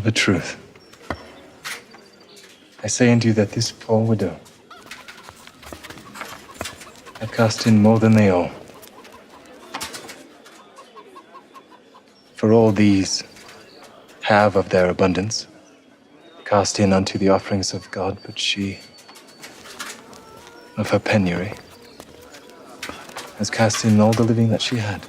Of a truth, I say unto you that this poor widow hath cast in more than they all. For all these have of their abundance cast in unto the offerings of God, but she, of her penury, has cast in all the living that she had.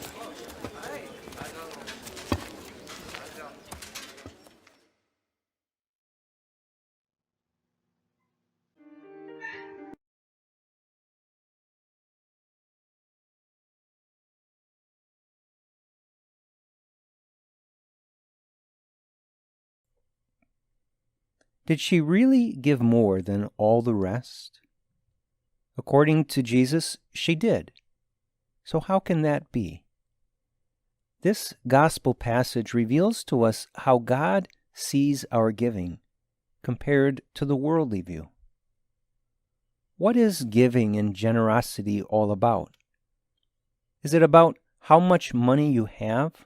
Did she really give more than all the rest? According to Jesus, she did. So how can that be? This gospel passage reveals to us how God sees our giving compared to the worldly view. What is giving and generosity all about? Is it about how much money you have?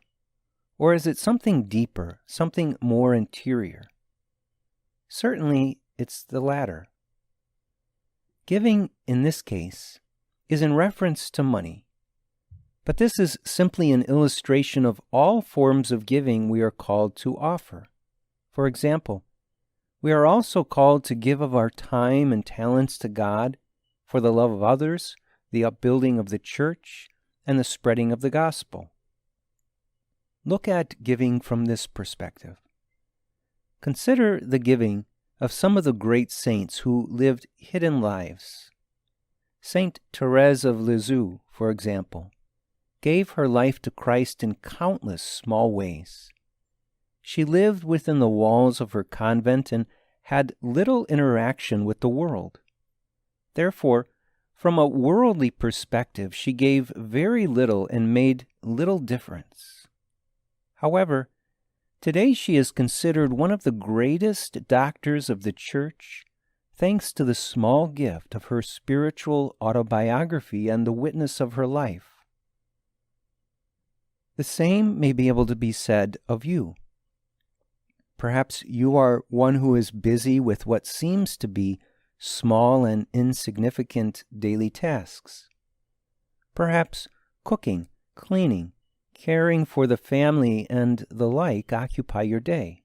Or is it something deeper, something more interior? Certainly, it's the latter. Giving, in this case, is in reference to money. But this is simply an illustration of all forms of giving we are called to offer. For example, we are also called to give of our time and talents to God for the love of others, the upbuilding of the church, and the spreading of the gospel. Look at giving from this perspective. Consider the giving of some of the great saints who lived hidden lives. Saint Therese of Lisieux, for example, gave her life to Christ in countless small ways. She lived within the walls of her convent and had little interaction with the world. Therefore, from a worldly perspective, she gave very little and made little difference. However, today she is considered one of the greatest doctors of the Church, thanks to the small gift of her spiritual autobiography and the witness of her life. The same may be able to be said of you. Perhaps you are one who is busy with what seems to be small and insignificant daily tasks. Perhaps cooking, cleaning, caring for the family, and the like occupy your day.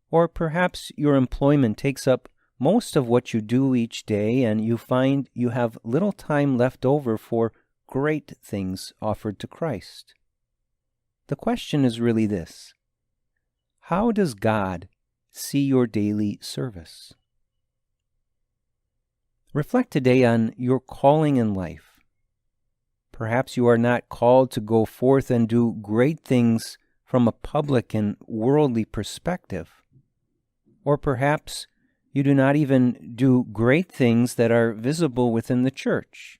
Or perhaps your employment takes up most of what you do each day, and you find you have little time left over for great things offered to Christ. The question is really this: how does God see your daily service? Reflect today on your calling in life. Perhaps you are not called to go forth and do great things from a public and worldly perspective. Or perhaps you do not even do great things that are visible within the church.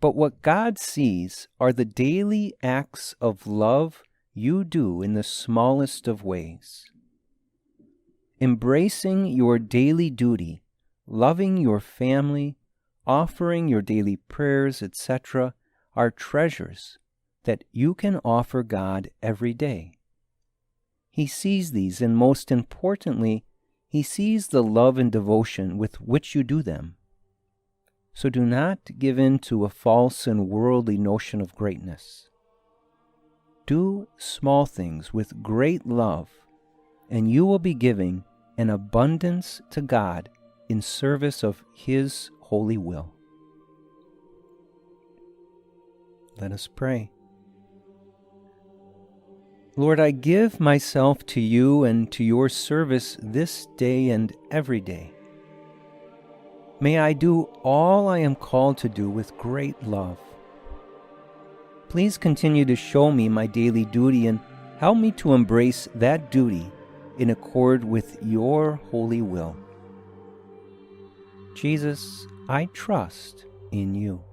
But what God sees are the daily acts of love you do in the smallest of ways. Embracing your daily duty, loving your family, offering your daily prayers, etc., are treasures that you can offer God every day. He sees these, and most importantly, He sees the love and devotion with which you do them. So do not give in to a false and worldly notion of greatness. Do small things with great love, and you will be giving an abundance to God in service of His holy will. Let us pray. Lord, I give myself to you and to your service this day and every day. May I do all I am called to do with great love. Please continue to show me my daily duty and help me to embrace that duty in accord with your holy will. Jesus, I trust in you.